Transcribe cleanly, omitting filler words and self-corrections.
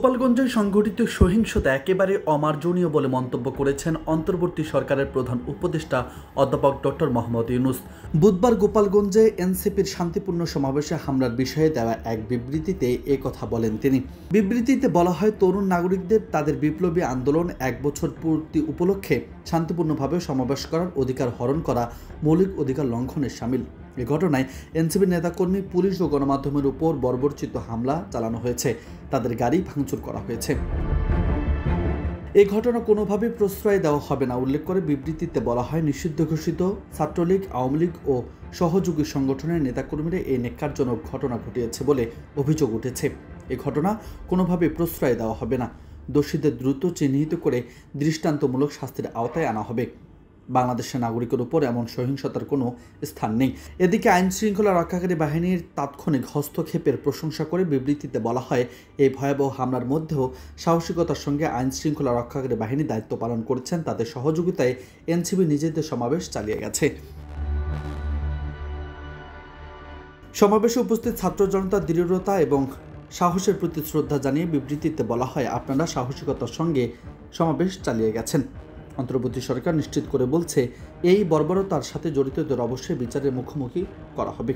গোপালগঞ্জে সংঘটিত সহিংসতা একেবারে অমার্জনীয় বলে মন্তব্য করেছেন অন্তর্বর্তী সরকারের প্রধান উপদেষ্টা অধ্যাপক ডক্টর মোহাম্মদ ইউনূস। বুধবার গোপালগঞ্জে এনসিপির শান্তিপূর্ণ সমাবেশে হামলার বিষয়ে দেওয়া এক বিবৃতিতে কথা বলেন তিনি। বিবৃতিতে বলা হয়, তরুণ নাগরিকদের তাদের বিপ্লবী আন্দোলন 1 বছর পূর্তি উপলক্ষে শান্তিপূর্ণভাবে সমাবেশ করার অধিকার হরণ করা মৌলিক অধিকার লঙ্ঘনের শামিল। এ ঘটনায় এনসিপির নেতাকর্মী, পুলিশ ও গণমাধ্যমের উপর বর্বরচিত হামলা চালানো হয়েছে, তাদের গাড়ি ভাঙচুর করা হয়েছে। এই ঘটনা কোনোভাবেই প্রশ্রয় দেওয়া হবে না উল্লেখ করে বিবৃতিতে বলা হয়, নিষিদ্ধ ঘোষিত ছাত্রলীগ, আওয়ামী লীগ ও সহযোগী সংগঠনের নেতাকর্মীরা এই ন্যাক্কারজনক ঘটনা ঘটিয়েছে বলে অভিযোগ উঠেছে। এ ঘটনা কোনোভাবেই প্রশ্রয় দেওয়া হবে না। দোষীদের দ্রুত চিহ্নিত করে দৃষ্টান্তমূলক শাস্তির আওতায় আনা হবে। বাংলাদেশের নাগরিকের উপর এমন সহিংসতার কোনো স্থান নেই। এদিকে আইন শৃঙ্খলা রক্ষাকারী বাহিনীর তাৎক্ষণিক হস্তক্ষেপের প্রশংসা করে বিবৃতিতে বলা হয়, এই ভয়াবহ হামলার মধ্যেও সাহসিকতার সঙ্গে আইন শৃঙ্খলা রক্ষাকারী বাহিনী দায়িত্ব পালন করেছেন। তাদের সহযোগিতায় এনসিপি নিজেদের সমাবেশ চালিয়ে গেছে। সমাবেশে উপস্থিত ছাত্র জনতার দৃঢ়তা এবং সাহসের প্রতি শ্রদ্ধা জানিয়ে বিবৃতিতে বলা হয়, আপনারা সাহসিকতার সঙ্গে সমাবেশ চালিয়ে গেছেন। অন্তর্বর্তী সরকার নিশ্চিত করে বলছে, এই বর্বরতার সাথে জড়িতদের অবশ্যই বিচারের মুখোমুখি করা হবে।